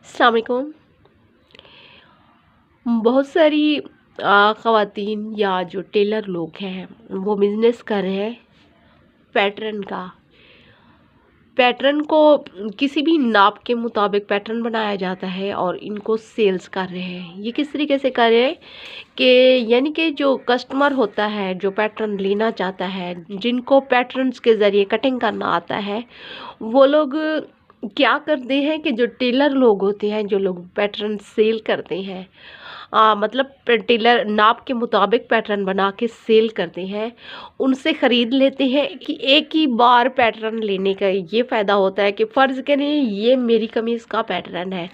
अस्सलाम वालेकुम। बहुत सारी ख़वातीन या जो टेलर लोग हैं वो बिज़नेस कर रहे हैं पैटर्न का। पैटर्न को किसी भी नाप के मुताबिक पैटर्न बनाया जाता है और इनको सेल्स कर रहे हैं। ये किस तरीके से कर रहे हैं कि यानी कि जो कस्टमर होता है जो पैटर्न लेना चाहता है, जिनको पैटर्न्स के ज़रिए कटिंग करना आता है, वो लोग क्या करते हैं कि जो टेलर लोग होते हैं, जो लोग पैटर्न सेल करते हैं, मतलब टेलर नाप के मुताबिक पैटर्न बना के सेल करते हैं, उनसे ख़रीद लेते हैं कि एक ही बार पैटर्न लेने का ये फ़ायदा होता है कि फ़र्ज़ करें ये मेरी कमीज़ का पैटर्न है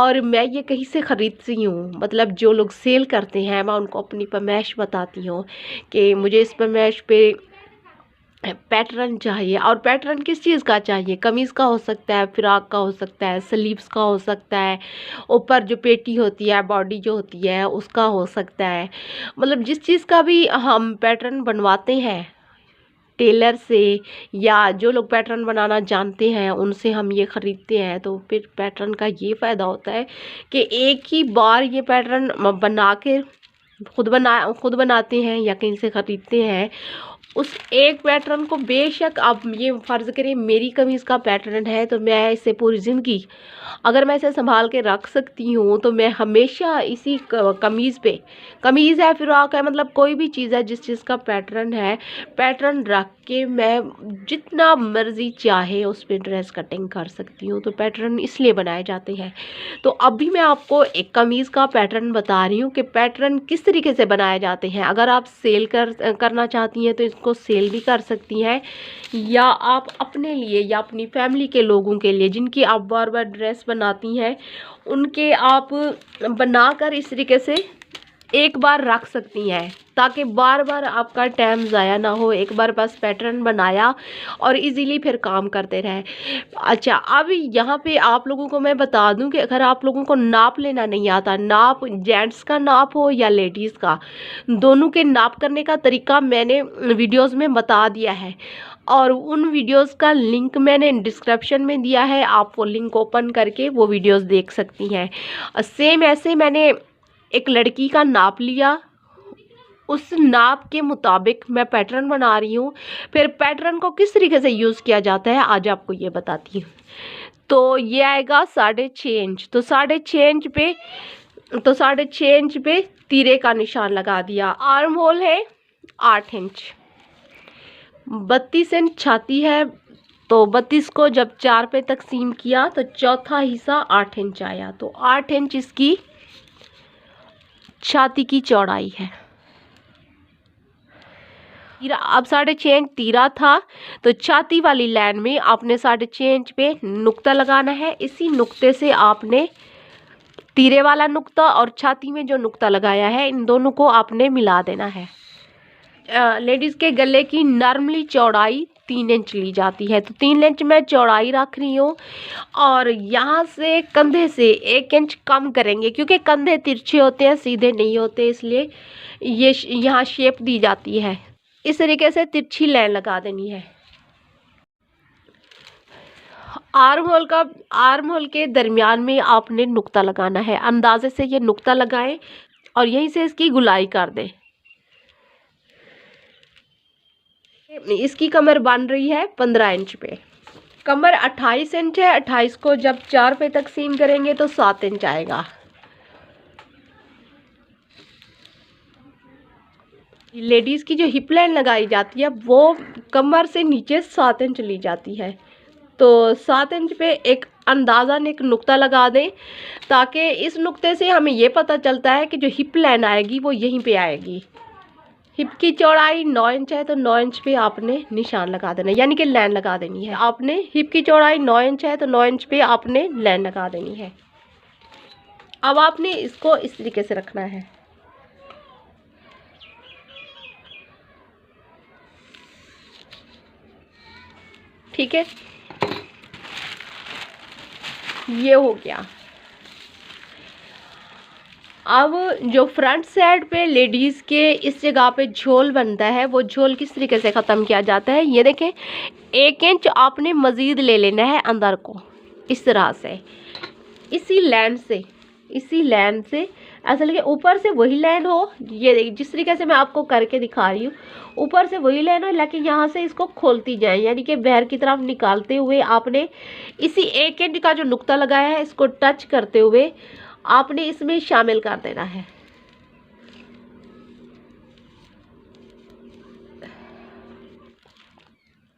और मैं ये कहीं से ख़रीदती हूँ, मतलब जो लोग सेल करते हैं मैं उनको अपनी फरमाइश बताती हूँ कि मुझे इस फरमाइश पे पैटर्न चाहिए। और पैटर्न किस चीज़ का चाहिए? कमीज़ का हो सकता है, फ़्रॉक का हो सकता है, स्लीव्स का हो सकता है, ऊपर जो पेटी होती है, बॉडी जो होती है उसका हो सकता है। मतलब जिस चीज़ का भी हम पैटर्न बनवाते हैं टेलर से या जो लोग पैटर्न बनाना जानते हैं उनसे हम ये ख़रीदते हैं, तो फिर पैटर्न का ये फ़ायदा होता है कि एक ही बार ये पैटर्न बना के खुद बनाते हैं या कहीं से ख़रीदते हैं। उस एक पैटर्न को बेशक आप ये फ़र्ज़ करें मेरी कमीज़ का पैटर्न है तो मैं इसे पूरी ज़िंदगी अगर मैं इसे संभाल के रख सकती हूँ तो मैं हमेशा इसी कमीज़ पे, कमीज़ है, फ़्रॉक है, मतलब कोई भी चीज़ है जिस चीज़ का पैटर्न है, पैटर्न रख के मैं जितना मर्ज़ी चाहे उस पर ड्रेस कटिंग कर सकती हूँ। तो पैटर्न इसलिए बनाए जाते हैं। तो अभी मैं आपको एक कमीज़ का पैटर्न बता रही हूँ कि पैटर्न किस तरीके से बनाए जाते हैं। अगर आप सेल करना चाहती हैं तो इसको सेल भी कर सकती हैं, या आप अपने लिए या अपनी फैमिली के लोगों के लिए जिनकी आप बार बार ड्रेस बनाती हैं उनके आप बनाकर इस तरीके से एक बार रख सकती हैं ताकि बार बार आपका टाइम ज़ाया ना हो। एक बार बस पैटर्न बनाया और इजीली फिर काम करते रहे। अच्छा, अब यहाँ पे आप लोगों को मैं बता दूं कि अगर आप लोगों को नाप लेना नहीं आता, नाप जेंट्स का नाप हो या लेडीज़ का, दोनों के नाप करने का तरीका मैंने वीडियोस में बता दिया है और उन वीडियोस का लिंक मैंने डिस्क्रिप्शन में दिया है। आप वो लिंक ओपन करके वो वीडियोस देख सकती हैं। सेम ऐसे मैंने एक लड़की का नाप लिया, उस नाप के मुताबिक मैं पैटर्न बना रही हूँ। फिर पैटर्न को किस तरीके से यूज़ किया जाता है आज आपको ये बताती हूँ। तो ये आएगा 6.5 इंच, तो 6.5 इंच पे तीरे का निशान लगा दिया। आर्म होल है 8 इंच, 32 इंच छाती है, तो 32 को जब 4 पे तकसीम किया तो चौथा हिस्सा 8 इंच आया। तो 8 इंच इसकी छाती की चौड़ाई है। अब 6.5 इंच तीरा था तो छाती वाली लाइन में आपने 6.5 इंच पे नुक्ता लगाना है। इसी नुक्ते से आपने तीरे वाला नुक्ता और छाती में जो नुक्ता लगाया है इन दोनों को आपने मिला देना है। लेडीज़ के गले की नॉर्मली चौड़ाई 3 इंच ली जाती है, तो 3 इंच मैं चौड़ाई रख रही हूँ और यहाँ से कंधे से 1 इंच कम करेंगे क्योंकि कंधे तिरछे होते हैं, सीधे नहीं होते, इसलिए ये यहाँ शेप दी जाती है। इस तरीके से तिरछी लाइन लगा देनी है। आर्म होल के दरमियान में आपने नुक्ता लगाना है। अंदाजे से ये नुक्ता लगाएं और यहीं से इसकी गुलाई कर दें। इसकी कमर बन रही है 15 इंच पे, कमर 28 इंच है। 28 को जब 4 पे तकसीम करेंगे तो 7 इंच आएगा। लेडीज़ की जो हिप लाइन लगाई जाती है वो कमर से नीचे 7 इंच ली जाती है, तो 7 इंच पे एक अंदाज़न एक नुक्ता लगा दें ताकि इस नुक्ते से हमें ये पता चलता है कि जो हिप लाइन आएगी वो यहीं पे आएगी। हिप की चौड़ाई 9 इंच है तो 9 इंच पे आपने निशान लगा देना, यानी कि लाइन लगा देनी है। आपने हिप की चौड़ाई 9 इंच है तो 9 इंच पे आपने लाइन लगा देनी है। अब आपने इसको इस तरीके से रखना है। ठीक है, ये हो गया। अब जो फ्रंट साइड पे लेडीज़ के इस जगह पे झोल बनता है वो झोल किस तरीके से ख़त्म किया जाता है, ये देखें। 1 इंच आपने मज़ीद ले लेना है अंदर को, इस तरह से इसी लाइन से ऐसा लगे ऊपर से वही लाइन हो, ये जिस तरीके से मैं आपको करके दिखा रही हूँ, ऊपर से वही लाइन हो, लेकिन यहाँ से इसको खोलती जाए, यानी कि बाहर की तरफ निकालते हुए आपने इसी 1 इंच का जो नुक्ता लगाया है इसको टच करते हुए आपने इसमें शामिल कर देना है।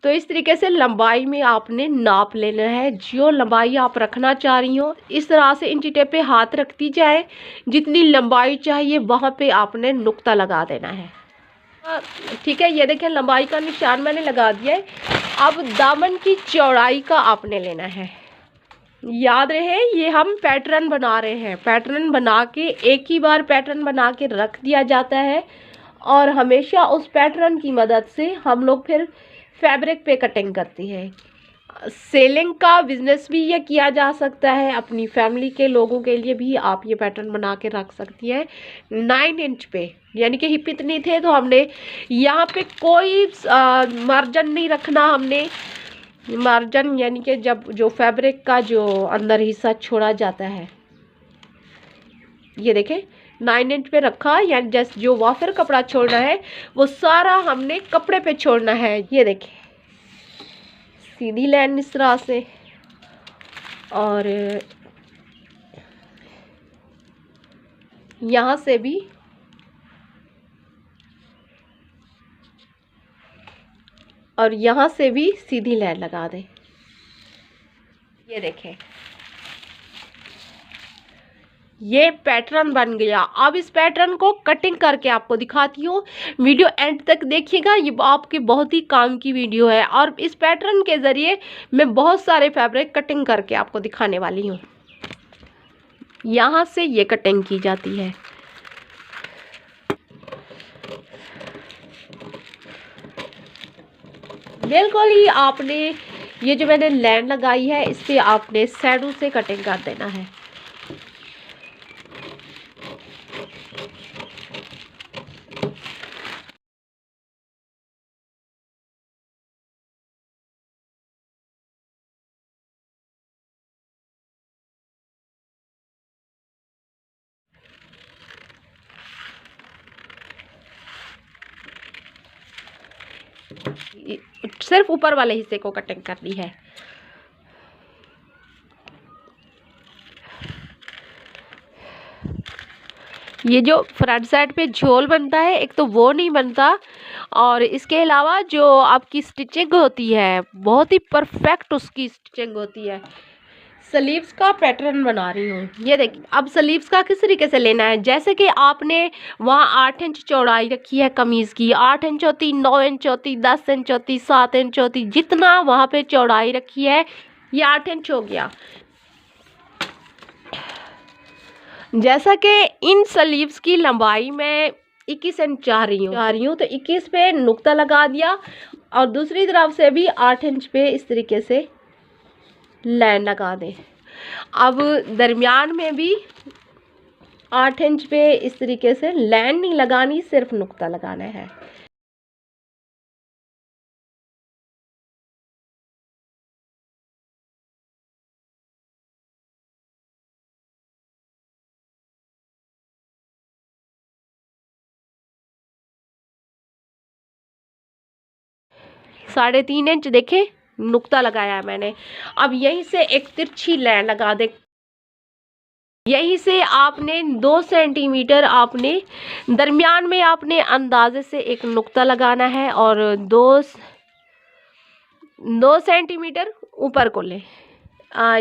तो इस तरीके से लंबाई में आपने नाप लेना है, जो लंबाई आप रखना चाह रही हो इस तरह से इंची टेप पे हाथ रखती जाए, जितनी लंबाई चाहिए वहाँ पे आपने नुक्ता लगा देना है। ठीक है, ये देखिए लंबाई का निशान मैंने लगा दिया है। अब दामन की चौड़ाई का आपने लेना है। याद रहे ये हम पैटर्न बना रहे हैं, पैटर्न बना के एक ही बार पैटर्न बना के रख दिया जाता है और हमेशा उस पैटर्न की मदद से हम लोग फिर फैब्रिक पे कटिंग करती है। सेलिंग का बिजनेस भी ये किया जा सकता है, अपनी फैमिली के लोगों के लिए भी आप ये पैटर्न बना के रख सकती हैं 9 इंच पे, यानी कि हिप इतनी थे तो हमने यहाँ पे कोई मार्जिन नहीं रखना। हमने मार्जिन यानी कि जब जो फैब्रिक का जो अंदर हिस्सा छोड़ा जाता है, ये देखें 9 इंच पे रखा, यानी जैसे जो वाफर कपड़ा छोड़ना है वो सारा हमने कपड़े पे छोड़ना है। ये देखें सीधी लाइन इस तरह से, और यहाँ से भी और यहाँ से भी सीधी लाइन लगा दें। ये देखें ये पैटर्न बन गया। अब इस पैटर्न को कटिंग करके आपको दिखाती हूँ, वीडियो एंड तक देखिएगा, ये आपके बहुत ही काम की वीडियो है और इस पैटर्न के ज़रिए मैं बहुत सारे फैब्रिक कटिंग करके आपको दिखाने वाली हूँ। यहाँ से ये कटिंग की जाती है। बिल्कुल ही आपने ये जो मैंने लाइन लगाई है इस पर आपने शैडो से कटिंग कर देना है। सिर्फ ऊपर वाले हिस्से को कटिंग करनी है। ये जो फ्रंट साइड पे झोल बनता है एक तो वो नहीं बनता, और इसके अलावा जो आपकी स्टिचिंग होती है बहुत ही परफेक्ट उसकी स्टिचिंग होती है। स्लीव्स का पैटर्न बना रही हूँ, ये देखिए। अब स्लीव्स का किस तरीके से लेना है, जैसे कि आपने वहाँ 8 इंच चौड़ाई रखी है कमीज़ की, 8 इंच होती, 9 इंच होती, 10 इंच होती, 7 इंच होती, जितना वहाँ पे चौड़ाई रखी है ये 8 इंच हो गया। जैसा कि इन स्लीव्स की लंबाई मैं 21 इंच चाह रही हूँ तो 21 पे नुक्ता लगा दिया और दूसरी तरफ से भी 8 इंच पे इस तरीके से लाइन लगा दें। अब दरमियान में भी 8 इंच पे इस तरीके से लाइन नहीं लगानी, सिर्फ नुक्ता लगाना है। साढ़े 3 इंच देखें नुक्ता लगाया है मैंने। अब यहीं से एक तिरछी लाइन लगा दे, यहीं से आपने 2 सेंटीमीटर आपने दरमियान में आपने अंदाजे से एक नुक्ता लगाना है और 2 सेंटीमीटर ऊपर को लें।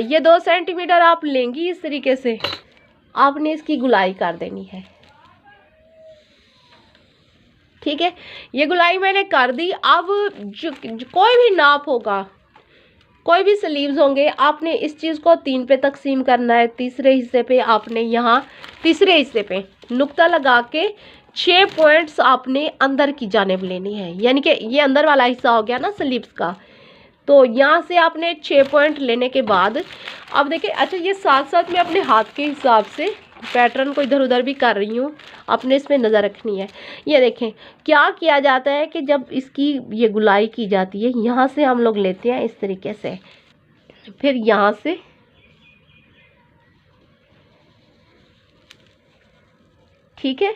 ये 2 सेंटीमीटर आप लेंगी, इस तरीके से आपने इसकी गुलाई कर देनी है। ठीक है, ये गुलाई मैंने कर दी। अब जो कोई भी नाप होगा, कोई भी स्लीव्स होंगे, आपने इस चीज़ को 3 पे तकसीम करना है। तीसरे हिस्से पे आपने यहाँ तीसरे हिस्से पे नुक्ता लगा के 6 पॉइंट्स आपने अंदर की जानिब लेनी है, यानी कि ये अंदर वाला हिस्सा हो गया ना स्लीव्स का। तो यहाँ से आपने 6 पॉइंट लेने के बाद अब देखिए, अच्छा ये साथ साथ मैं अपने हाथ के हिसाब से पैटर्न को इधर उधर भी कर रही हूँ, अपने इसमें नज़र रखनी है। ये देखें क्या किया जाता है कि जब इसकी ये गुलाई की जाती है, यहाँ से हम लोग लेते हैं इस तरीके से, फिर यहाँ से ठीक है,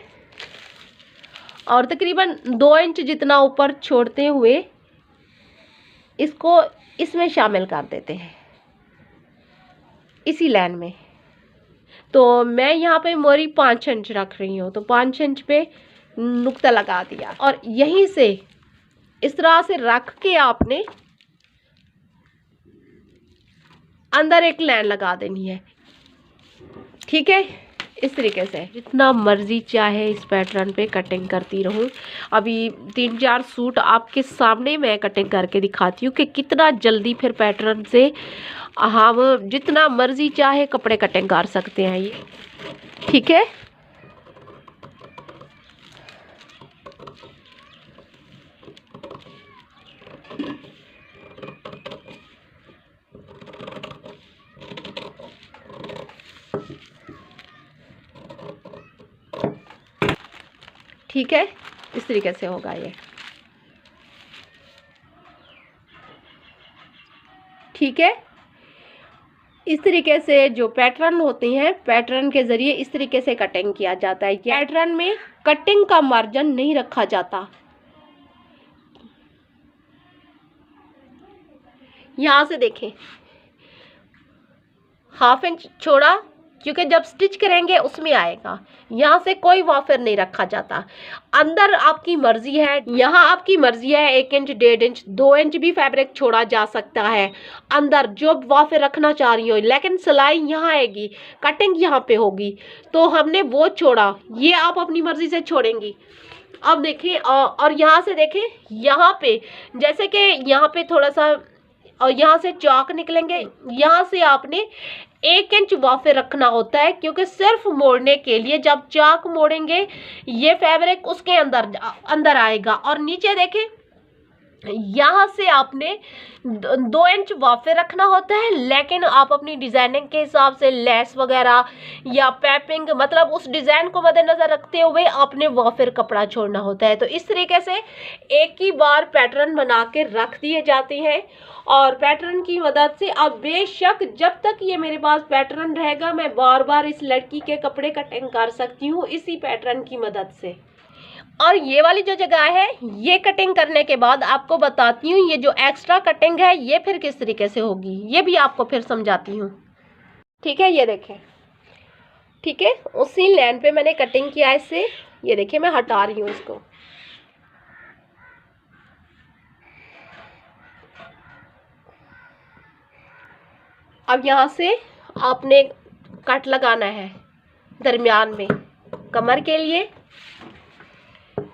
और तकरीबन 2 इंच जितना ऊपर छोड़ते हुए इसको इसमें शामिल कर देते हैं, इसी लाइन में। तो मैं यहाँ पे मोरी 5 इंच रख रही हूँ, तो 5 इंच पे नुक्ता लगा दिया और यहीं से इस तरह से रख के आपने अंदर एक लाइन लगा देनी है। ठीक है, इस तरीके से जितना मर्जी चाहे इस पैटर्न पे कटिंग करती रहूं। अभी 3-4 सूट आपके सामने मैं कटिंग करके दिखाती हूँ कि कितना जल्दी फिर पैटर्न से हम जितना मर्जी चाहे कपड़े कटिंग कर सकते हैं ये। ठीक है, ठीक है, इस तरीके से होगा ये। ठीक है, इस तरीके से जो पैटर्न होते हैं, पैटर्न के जरिए इस तरीके से कटिंग किया जाता है। पैटर्न में कटिंग का मार्जिन नहीं रखा जाता। यहाँ से देखें, 1/2 इंच छोड़ा, क्योंकि जब स्टिच करेंगे उसमें आएगा। यहाँ से कोई वाफर नहीं रखा जाता। अंदर आपकी मर्जी है, यहाँ आपकी मर्जी है 1 इंच, 1.5 इंच, 2 इंच भी फैब्रिक छोड़ा जा सकता है अंदर, जो वाफर रखना चाह रही हो। लेकिन सिलाई यहाँ आएगी, कटिंग यहाँ पे होगी, तो हमने वो छोड़ा, ये आप अपनी मर्जी से छोड़ेंगी। अब देखें, और यहाँ से देखें, यहाँ पे जैसे कि यहाँ पे थोड़ा सा और यहाँ से चौक निकलेंगे, यहाँ से आपने 1 इंच वाफे रखना होता है, क्योंकि सिर्फ मोड़ने के लिए जब चाक मोड़ेंगे ये फैब्रिक उसके अंदर आएगा। और नीचे देखें, यहाँ से आपने 2 इंच वाफे रखना होता है, लेकिन आप अपनी डिजाइनिंग के हिसाब से लेस वगैरह या पैपिंग, मतलब उस डिजाइन को मद्देनजर रखते हुए आपने वाफिर कपड़ा छोड़ना होता है। तो इस तरीके से एक ही बार पैटर्न बना के रख दिए जाते हैं, और पैटर्न की मदद से अब बेशक जब तक ये मेरे पास पैटर्न रहेगा मैं बार बार इस लड़की के कपड़े कटिंग कर सकती हूँ इसी पैटर्न की मदद से। और ये वाली जो जगह है, ये कटिंग करने के बाद आपको बताती हूँ ये जो एक्स्ट्रा कटिंग है ये फिर किस तरीके से होगी, ये भी आपको फिर समझाती हूँ। ठीक है, ये देखें, ठीक है, उसी लाइन पे मैंने कटिंग किया इससे। ये देखिए, मैं हटा रही हूँ इसको। अब यहाँ से आपने कट लगाना है दरमियान में कमर के लिए,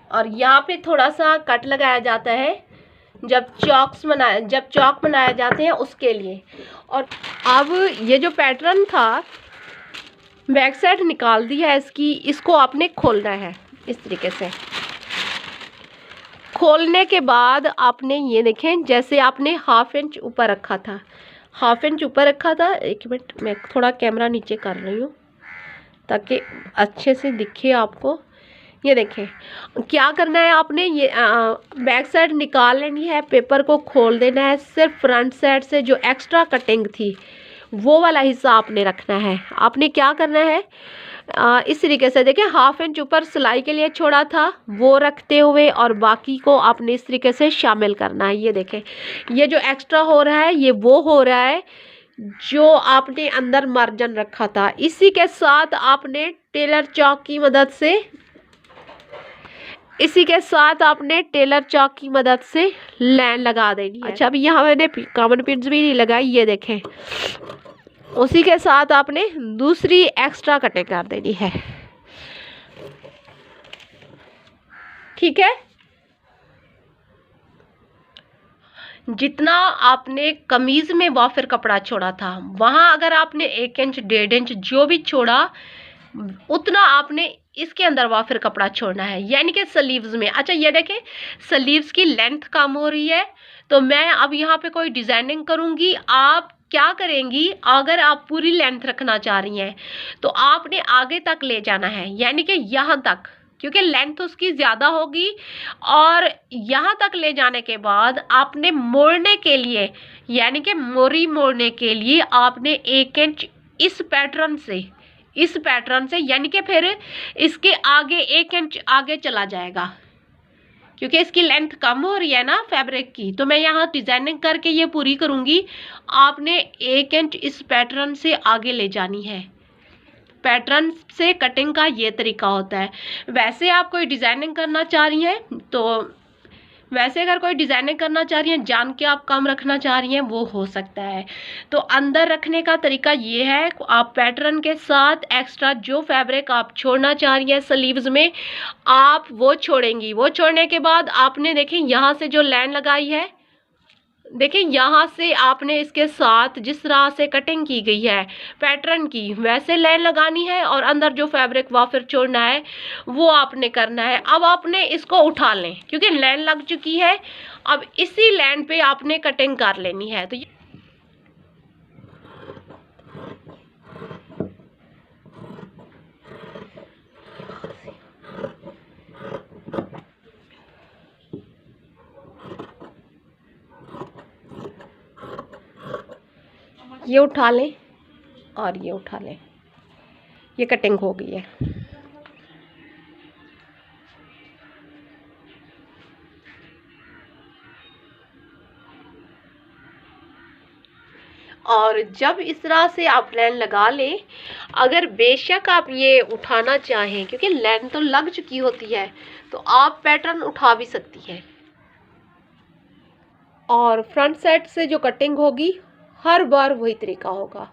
और यहाँ पे थोड़ा सा कट लगाया जाता है जब चौक बनाए जाते हैं उसके लिए। और अब ये जो पैटर्न था बैक साइड निकाल दिया है इसकी, इसको आपने खोलना है इस तरीके से। खोलने के बाद आपने ये देखें, जैसे आपने 1/2 इंच ऊपर रखा था, 1/2 इंच ऊपर रखा था। 1 मिनट, मैं थोड़ा कैमरा नीचे कर रही हूँ ताकि अच्छे से दिखे आपको। ये देखें, क्या करना है आपने, ये बैक साइड निकाल लेनी है, पेपर को खोल देना है, सिर्फ फ्रंट साइड से जो एक्स्ट्रा कटिंग थी वो वाला हिस्सा आपने रखना है। आपने क्या करना है, इस तरीके से देखें, 1/2 इंच ऊपर सिलाई के लिए छोड़ा था वो रखते हुए, और बाकी को आपने इस तरीके से शामिल करना है। ये देखें, ये जो एक्स्ट्रा हो रहा है ये वो हो रहा है जो आपने अंदर मार्जिन रखा था। इसी के साथ आपने टेलर चौक की मदद से लाइन लगा देनी है। अच्छा, अभी यहाँ मैंने कॉमन पिन्स भी नहीं लगाई, ये देखें, उसी के साथ आपने दूसरी एक्स्ट्रा कटिंग कर देनी है। ठीक है, जितना आपने कमीज में वाफिर कपड़ा छोड़ा था वहां अगर आपने 1 इंच 1.5 इंच जो भी छोड़ा उतना आपने इसके अंदर वाफिर कपड़ा छोड़ना है, यानी कि स्लीव्स में। अच्छा, ये देखें, स्लीव्स की लेंथ कम हो रही है, तो मैं अब यहाँ पे कोई डिजाइनिंग करूंगी। आप क्या करेंगी, अगर आप पूरी लेंथ रखना चाह रही हैं तो आपने आगे तक ले जाना है, यानी कि यहाँ तक, क्योंकि लेंथ उसकी ज़्यादा होगी। और यहाँ तक ले जाने के बाद आपने मोड़ने के लिए, यानी कि मोरी मोड़ने के लिए आपने 1 इंच इस पैटर्न से इस पैटर्न से, यानी कि फिर इसके आगे 1 इंच आगे चला जाएगा, क्योंकि इसकी लेंथ कम हो रही है ना फैब्रिक की। तो मैं यहाँ डिजाइनिंग करके ये पूरी करूंगी। आपने 1 इंच इस पैटर्न से आगे ले जानी है। पैटर्न से कटिंग का ये तरीका होता है। वैसे आप कोई डिजाइनिंग करना चाह रही हैं तो वैसे अगर कोई डिजाइनिंग करना चाह रही हैं, जान के आप कम रखना चाह रही हैं, वो हो सकता है। तो अंदर रखने का तरीका ये है, आप पैटर्न के साथ एक्स्ट्रा जो फैब्रिक आप छोड़ना चाह रही हैं स्लीव्स में, आप वो छोड़ेंगी। वो छोड़ने के बाद आपने देखें यहाँ से जो लाइन लगाई है, देखिए यहाँ से आपने इसके साथ जिस तरह से कटिंग की गई है पैटर्न की, वैसे लाइन लगानी है और अंदर जो फैब्रिक वहाँ फिर छोड़ना है वो आपने करना है। अब आपने इसको उठा लें, क्योंकि लाइन लग चुकी है। अब इसी लाइन पे आपने कटिंग कर लेनी है। तो ये उठा लें और ये उठा लें, ये कटिंग हो गई है। और जब इस तरह से आप लाइन लगा लें, अगर बेशक आप ये उठाना चाहें, क्योंकि लाइन तो लग चुकी होती है, तो आप पैटर्न उठा भी सकती हैं। और फ्रंट साइड से जो कटिंग होगी हर बार वही तरीका होगा।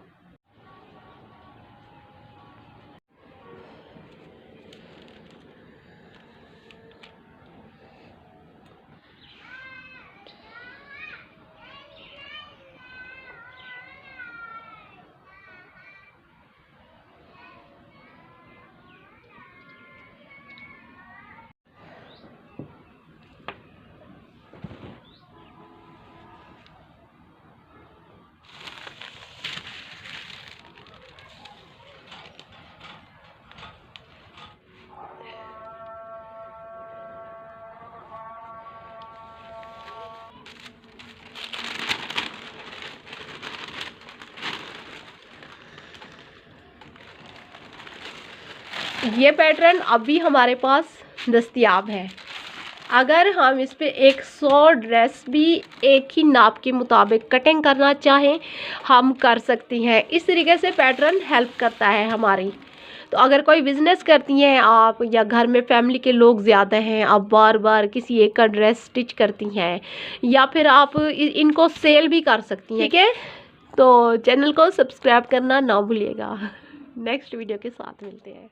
ये पैटर्न अभी हमारे पास दस्तयाब है। अगर हम इस पे 100 ड्रेस भी एक ही नाप के मुताबिक कटिंग करना चाहें, हम कर सकती हैं। इस तरीके से पैटर्न हेल्प करता है हमारी। तो अगर कोई बिज़नेस करती हैं आप, या घर में फैमिली के लोग ज़्यादा हैं, आप बार बार किसी एक का ड्रेस स्टिच करती हैं, या फिर आप इनको सेल भी कर सकती हैं, ठीक है। तो चैनल को सब्सक्राइब करना ना भूलिएगा। नेक्स्ट वीडियो के साथ मिलते हैं।